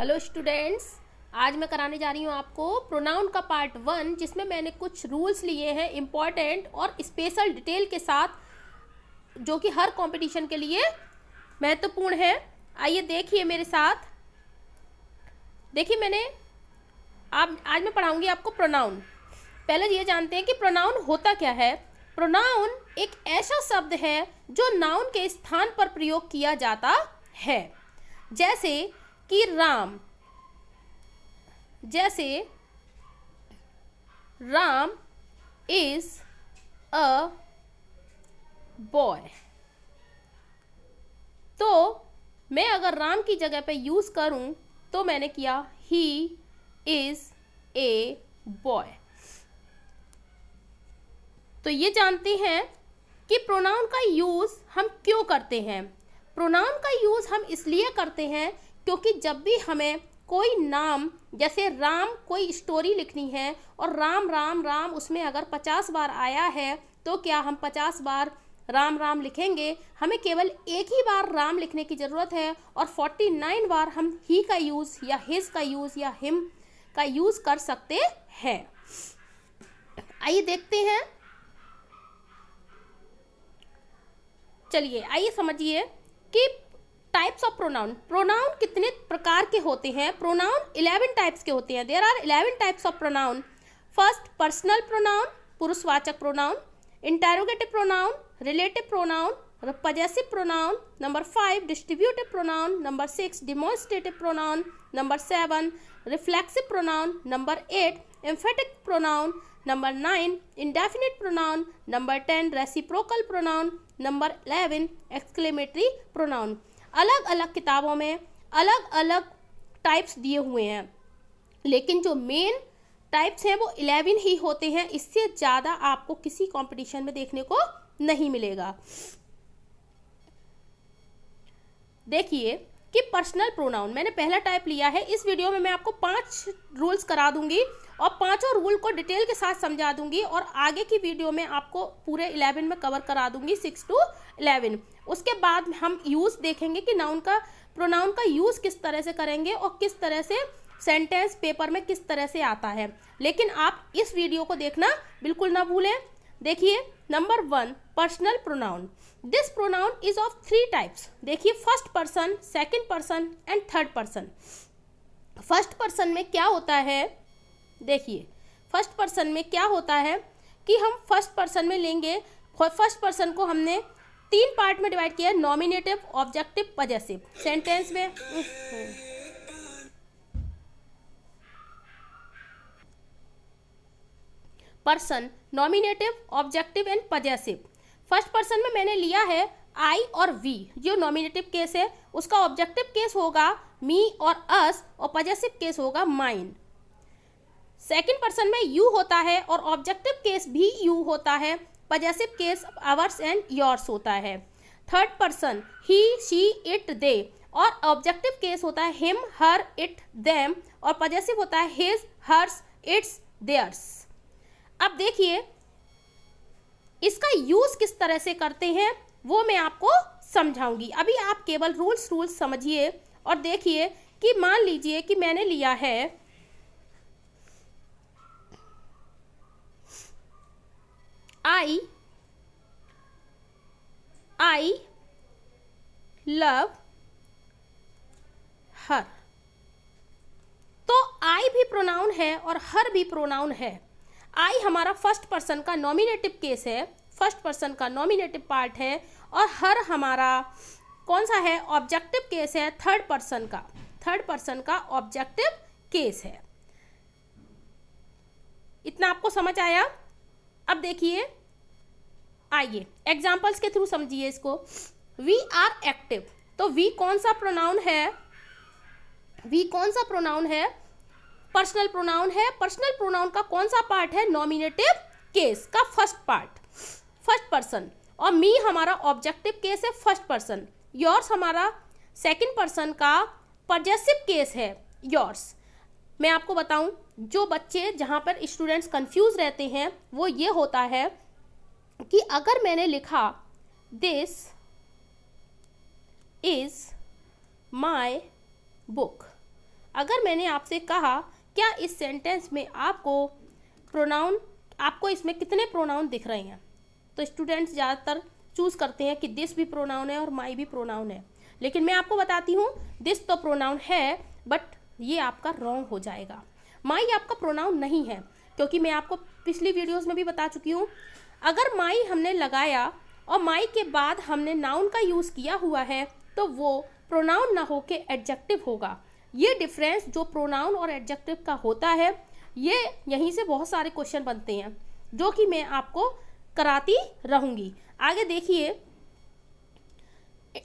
Hello students, आज मैं कराने जा रही हूँ आपको प्रोनाउन का पार्ट 1, जिसमें मैंने कुछ रूल्स लिए हैं इम्पॉर्टेंट और स्पेशल डिटेल के साथ, जो कि हर कंपटीशन के लिए महत्वपूर्ण है। आइए देखिए मेरे साथ। देखिए आज मैं पढ़ाऊंगी आपको प्रोनाउन। पहले ये जानते हैं कि प्रोनाउन होता क्या है। प्रोनाउन एक ऐसा शब्द है जो नाउन के स्थान पर प्रयोग किया जाता है। जैसे कि राम इज अ बॉय। तो मैं अगर राम की जगह पे यूज करूं तो मैंने किया ही इज ए बॉय। तो ये जानते हैं कि प्रोनाउन का यूज हम क्यों करते हैं। प्रोनाउन का यूज हम इसलिए करते हैं क्योंकि जब भी हमें कोई नाम, जैसे राम कोई स्टोरी लिखनी है और राम राम राम उसमें अगर 50 बार आया है, तो क्या हम 50 बार राम राम लिखेंगे? हमें केवल एक ही बार राम लिखने की ज़रूरत है और 49 बार हम ही का यूज़ या हिज का यूज़ या हिम का यूज़ कर सकते हैं। आइए देखते हैं। चलिए आइए समझिए कि टाइप्स ऑफ प्रोनाउन। प्रोनाउन कितने प्रकार के होते हैं। प्रोनाउन 11 टाइप्स के होते हैं। There are 11 types of pronoun. First, personal pronoun, पुरुषवाचक pronoun. Interrogative pronoun, relative pronoun, possessive pronoun. Number 5, distributive pronoun. Number 6, demonstrative pronoun. Number 7, reflexive pronoun. Number 8, emphatic pronoun. Number 9, indefinite pronoun. Number 10, reciprocal pronoun. Number 11, exclamatory pronoun. अलग अलग किताबों में अलग अलग types दिए हुए हैं, लेकिन जो मेन टाइप्स हैं वो 11 ही होते हैं। इससे ज़्यादा आपको किसी कंपटीशन में देखने को नहीं मिलेगा। देखिए कि पर्सनल प्रोनाउन मैंने पहला टाइप लिया है। इस वीडियो में मैं आपको 5 रूल्स करा दूंगी और पांचों रूल को डिटेल के साथ समझा दूंगी, और आगे की वीडियो में आपको पूरे 11 में कवर करा दूंगी, 6 to 11। उसके बाद हम यूज़ देखेंगे कि प्रोनाउन का यूज़ किस तरह से करेंगे और किस तरह से सेंटेंस पेपर में किस तरह से आता है। लेकिन आप इस वीडियो को देखना बिल्कुल ना भूलें। देखिए, number 1, personal pronoun. This pronoun is of 3 types. देखिए, first person, second person and third person. First person में क्या होता है? देखिए, फर्स्ट पर्सन में क्या होता है कि हम फर्स्ट पर्सन में लेंगे। फर्स्ट पर्सन को हमने 3 पार्ट में डिवाइड किया है, नॉमिनेटिव, ऑब्जेक्टिव, पजेसिव। सेंटेंस में person, nominative, objective and possessive. First person में मैंने लिया है आई और वी। जो नॉमिनेटिव केस है उसका ऑब्जेक्टिव केस होगा मी और अस, और पजेसिव केस होगा माइन। सेकंड पर्सन में यू होता है और ऑब्जेक्टिव केस भी यू होता है। Possessive case ours and yours होता है। Third person he, she, it, they, और ऑब्जेक्टिव केस होता है हिम, हर, इट, देम, और पजेसिव होता है हिज, हर्स, इट्स, देयर्स। अब देखिए इसका यूज किस तरह से करते हैं वो मैं आपको समझाऊंगी। अभी आप केवल रूल्स समझिए और देखिए कि मान लीजिए कि मैंने लिया है आई लव हर। तो आई भी प्रोनाउन है और हर भी प्रोनाउन है। आई हमारा फर्स्ट पर्सन का नॉमिनेटिव केस है, फर्स्ट पर्सन का नॉमिनेटिव पार्ट है, और हर हमारा कौन सा है? ऑब्जेक्टिव केस है, थर्ड पर्सन का ऑब्जेक्टिव केस है। इतना आपको समझ आया? अब देखिए, आइए एग्जाम्पल्स के थ्रू समझिए इसको। We are active. तो वी कौन सा प्रोनाउन है? वी कौन सा प्रोनाउन है? पर्सनल प्रोनाउन है। पर्सनल प्रोनाउन का कौन सा पार्ट है? नॉमिनेटिव केस का फर्स्ट पार्ट, फर्स्ट पर्सन। और मी हमारा ऑब्जेक्टिव केस है, फर्स्ट पर्सन। योर्स हमारा सेकंड पर्सन का पजेसिव केस है, योर्स। मैं आपको बताऊं, जो बच्चे, जहां पर स्टूडेंट्स कंफ्यूज रहते हैं वो ये होता है कि अगर मैंने लिखा दिस इज माई बुक, अगर मैंने आपसे कहा क्या इस सेंटेंस में आपको इसमें कितने प्रोनाउन दिख रहे हैं, तो स्टूडेंट्स ज़्यादातर चूज़ करते हैं कि दिस भी प्रोनाउन है और माई भी प्रोनाउन है, लेकिन मैं आपको बताती हूँ दिस तो प्रोनाउन है, बट ये आपका रॉन्ग हो जाएगा। माई आपका प्रोनाउन नहीं है, क्योंकि मैं आपको पिछली वीडियोस में भी बता चुकी हूँ, अगर माई हमने लगाया और माई के बाद हमने नाउन का यूज़ किया हुआ है तो वो प्रोनाउन ना होके एडजेक्टिव होगा। ये डिफरेंस जो प्रोनाउन और एडजेक्टिव का होता है, ये यहीं से बहुत सारे क्वेश्चन बनते हैं जो कि मैं आपको कराती रहूँगी। आगे देखिए,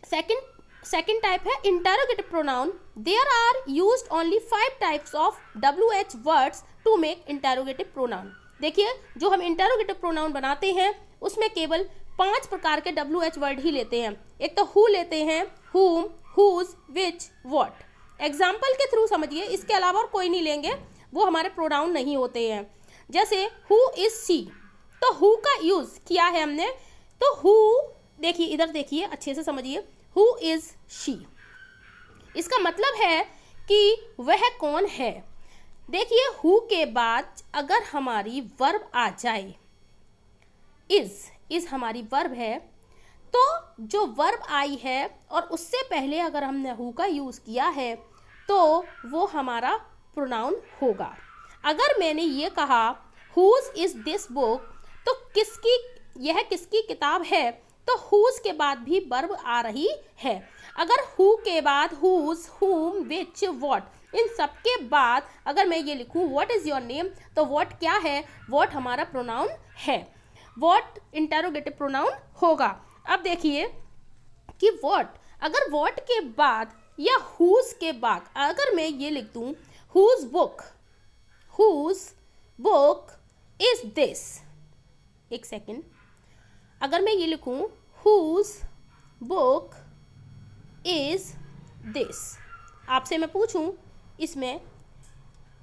सेकंड टाइप है interrogative pronoun. There are used only 5 types of WH words to make interrogative pronoun. देखिए, जो हम इंटरोगेटिव प्रोनाउन बनाते हैं उसमें केवल 5 प्रकार के WH वर्ड ही लेते हैं। एक तो हु लेते हैं, whom, whose, which, what। Example के थ्रू समझिए, इसके अलावा और कोई नहीं लेंगे, वो हमारे प्रोनाउन नहीं होते हैं। जैसे हु इज सी, तो हु का यूज किया है हमने, तो हु, देखिए इधर देखिए अच्छे से समझिए, हु इज शी, इसका मतलब है कि वह कौन है। देखिए हु के बाद अगर हमारी वर्ब आ जाए, इज हमारी वर्ब है, तो जो वर्ब आई है और उससे पहले अगर हमने हु का यूज किया है तो वो हमारा प्रोनाउन होगा। अगर मैंने ये कहा हुज इज दिस बुक, तो यह किसकी किताब है, तो हुज के बाद भी वर्ब आ रही है। अगर हु के बाद हुज, हुम, विच, व्हाट, इन सब के बाद अगर मैं ये लिखूं व्हाट इज योर नेम, तो व्हाट क्या है, व्हाट हमारा प्रोनाउन है, व्हाट इंटरोगेटिव प्रोनाउन होगा। अब देखिए कि व्हाट, अगर व्हाट के बाद या हुज के बाद अगर मैं ये लिख दूं हुज बुक इज दिस, एक सेकेंड, अगर मैं ये लिखूं हुज बुक इज दिस, आपसे मैं पूछूं इसमें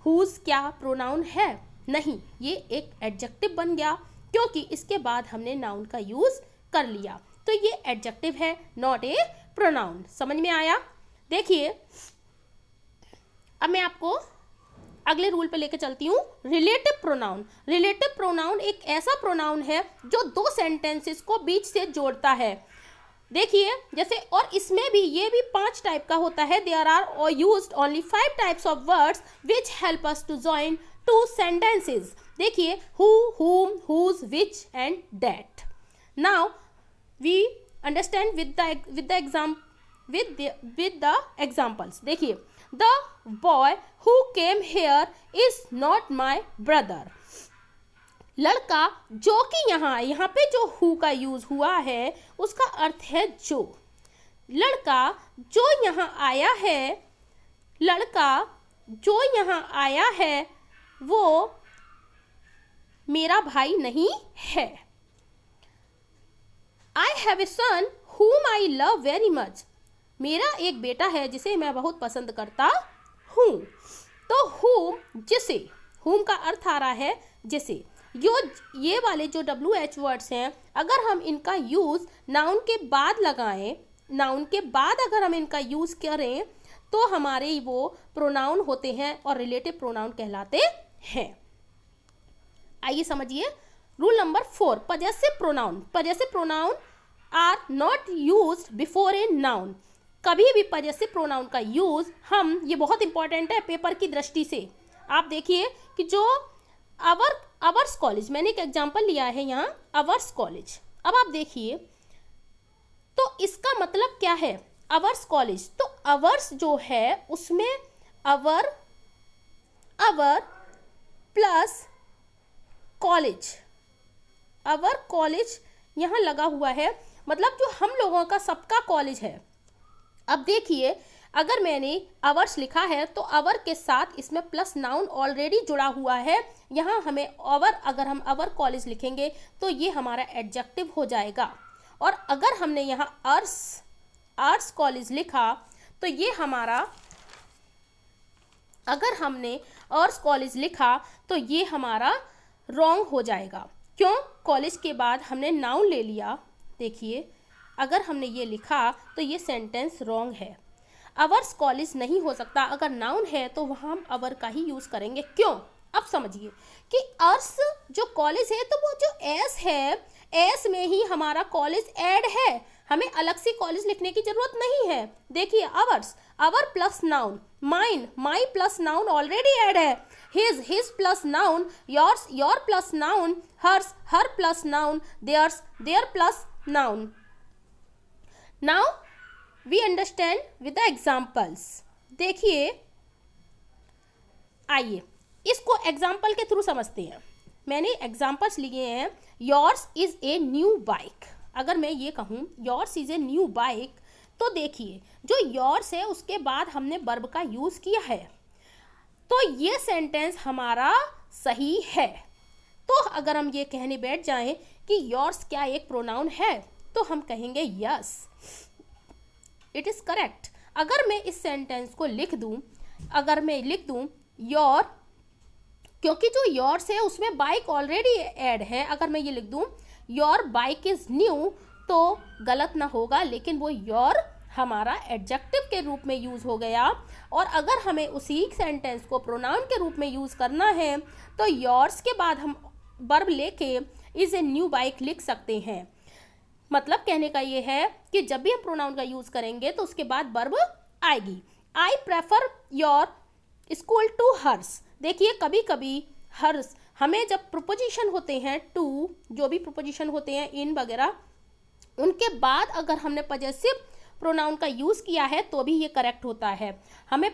हुज क्या प्रोनाउन है, नहीं, ये एक एडजेक्टिव बन गया क्योंकि इसके बाद हमने नाउन का यूज कर लिया, तो ये एडजेक्टिव है, नॉट ए प्रोनाउन। समझ में आया? देखिए अब मैं आपको अगले रूल पे लेके चलती हूँ, रिलेटिव प्रोनाउन। रिलेटिव प्रोनाउन एक ऐसा प्रोनाउन है जो 2 सेंटेंसेस को बीच से जोड़ता है। देखिए जैसे, और इसमें भी ये भी 5 टाइप का होता है। There are used only 5 types of words which help us to join 2 sentences. देखिए who, whom, whose, which and that. Now we understand with the examples. देखिए, the boy who came here is not my brother. लड़का जो कि यहाँ पे जो who का use हुआ है उसका अर्थ है जो। लड़का जो यहाँ आया है, लड़का जो यहाँ आया है वो मेरा भाई नहीं है। I have a son whom I love very much. मेरा एक बेटा है जिसे मैं बहुत पसंद करता हूँ। तो whom, जिसे, whom का अर्थ आ रहा है जिसे। ये वाले जो WH वर्ड्स हैं, अगर हम इनका यूज नाउन के बाद लगाएं, नाउन के बाद अगर हम इनका यूज करें तो हमारे वो प्रोनाउन होते हैं और रिलेटिव प्रोनाउन कहलाते हैं। आइए समझिए rule number 4, possessive pronoun. Possessive pronoun are not used before a noun. कभी भी पजेसिव प्रोनाउन का यूज हम, ये बहुत इंपॉर्टेंट है पेपर की दृष्टि से। आप देखिए कि जो अवर्स कॉलेज, मैंने एक एग्जांपल लिया है यहाँ, अवर्स कॉलेज। अब आप देखिए तो इसका मतलब क्या है, अवर्स कॉलेज। तो अवर्स जो है उसमें अवर प्लस कॉलेज, अवर कॉलेज यहाँ लगा हुआ है, मतलब जो हम लोगों का सबका कॉलेज है। अब देखिए अगर मैंने अवर्स लिखा है तो अवर के साथ इसमें प्लस नाउन ऑलरेडी जुड़ा हुआ है। यहाँ हमें अगर हम अवर कॉलेज लिखेंगे तो ये हमारा एडजेक्टिव हो जाएगा। और अगर हमने यहाँ आर्ट्स कॉलेज लिखा तो ये हमारा, अगर हमने आर्ट्स कॉलेज लिखा तो ये हमारा रॉन्ग हो जाएगा। क्यों? कॉलेज के बाद हमने नाउन ले लिया। देखिए अगर हमने ये लिखा तो ये सेंटेंस रॉन्ग है। अवर्स कॉलेज नहीं हो सकता, अगर नाउन है तो वहाँ हम अवर का ही यूज़ करेंगे। क्यों? अब समझिए कि अर्स जो कॉलेज है तो वो जो एस है, एस में ही हमारा कॉलेज ऐड है, हमें अलग से कॉलेज लिखने की जरूरत नहीं है। देखिए ours, our plus noun, mine, my plus noun already add है, his plus noun, yours, your plus noun, hers, her plus noun, theirs, their plus noun. Now we understand with the examples. देखिए, आइए इसको example के through समझते हैं। मैंने examples लिए हैं। Yours is a new bike, अगर मैं ये कहूँ yours is a new bike, तो देखिए जो योर्स है उसके बाद हमने वर्ब का यूज किया है, तो ये सेंटेंस हमारा सही है। तो अगर हम ये कहने बैठ जाएं कि योर्स क्या एक प्रोनाउन है, तो हम कहेंगे यस, इट इज करेक्ट। अगर मैं इस सेंटेंस को लिख दूं, अगर मैं लिख दूं योर, क्योंकि जो योर्स है उसमें बाइक ऑलरेडी ऐड है, अगर मैं ये लिख दूं योर बाइक इज न्यू, तो गलत ना होगा, लेकिन वो योर हमारा एडजेक्टिव के रूप में यूज हो गया। और अगर हमें उसी सेंटेंस को प्रोनाउन के रूप में यूज करना है, तो योर्स के बाद हम वर्ब लेके इज ए न्यू बाइक लिख सकते हैं। मतलब कहने का ये है कि जब भी हम प्रोनाउन का यूज करेंगे तो उसके बाद वर्ब आएगी। I prefer your school to hers. देखिए कभी कभी हर्स, हमें जब प्रोपोजिशन होते हैं टू, जो भी प्रोपोजिशन होते हैं इन वगैरह, उनके बाद अगर हमने पजेसिव प्रोनाउन का यूज किया है तो भी ये करेक्ट होता है। हम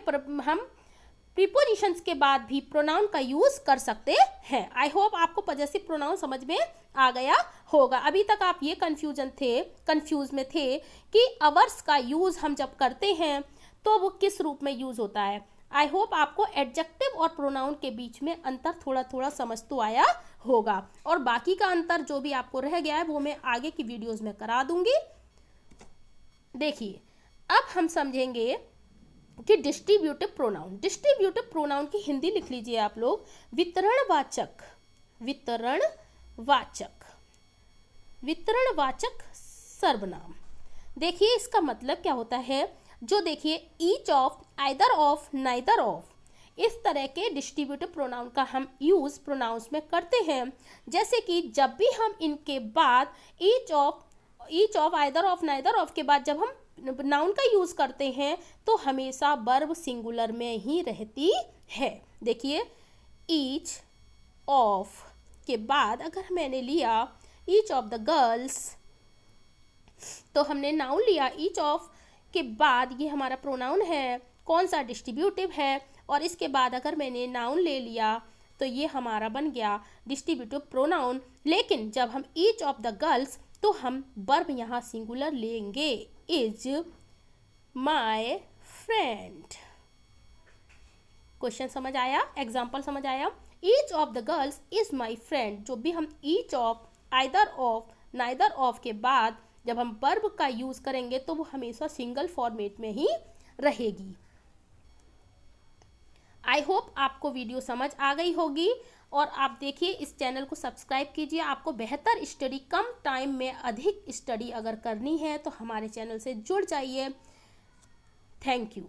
प्रीपोजिशंस के बाद भी प्रोनाउन का यूज कर सकते हैं। आई होप आपको पजेसिव प्रोनाउन समझ में आ गया होगा। अभी तक आप ये कंफ्यूज में थे कि अवर्स का यूज हम जब करते हैं तो वो किस रूप में यूज होता है। आई होप आपको एडजेक्टिव और प्रोनाउन के बीच में अंतर थोड़ा थोड़ा समझ तो आया होगा, और बाकी का अंतर जो भी आपको रह गया है वो मैं आगे की वीडियोस में करा दूंगी। देखिए अब हम समझेंगे कि डिस्ट्रीब्यूटिव प्रोनाउन। डिस्ट्रीब्यूटिव प्रोनाउन की हिंदी लिख लीजिए आप लोग, वितरणवाचक, वितरणवाचक, वितरणवाचक सर्वनाम। देखिए इसका मतलब क्या होता है, जो देखिए each of, either of, neither of, इस तरह के डिस्ट्रीब्यूटिव प्रोनाउन का हम यूज प्रोनाउंस में करते हैं। जैसे कि जब भी हम इनके बाद each of, either of, neither of के बाद जब हम नाउन का यूज करते हैं तो हमेशा वर्ब सिंगुलर में ही रहती है। देखिए ईच ऑफ के बाद अगर मैंने लिया ईच ऑफ द गर्ल्स, तो हमने नाउन लिया, ईच ऑफ के बाद ये हमारा प्रोनाउन है, कौन सा, डिस्ट्रीब्यूटिव है, और इसके बाद अगर मैंने नाउन ले लिया तो ये हमारा बन गया डिस्ट्रीब्यूटिव प्रोनाउन। लेकिन जब हम ईच ऑफ द गर्ल्स, तो हम वर्ब यहाँ सिंगुलर लेंगे, इज माई फ्रेंड। क्वेश्चन समझ आया, एग्जाम्पल समझ आया। Each of the girls is my friend, जो भी हम each of, either of, neither of के बाद जब हम वर्ब का यूज करेंगे तो वो हमेशा सिंगल फॉर्मेट में ही रहेगी। आई होप आपको वीडियो समझ आ गई होगी, और आप देखिए इस चैनल को सब्सक्राइब कीजिए। आपको बेहतर स्टडी, कम टाइम में अधिक स्टडी अगर करनी है तो हमारे चैनल से जुड़ जाइए। Thank you.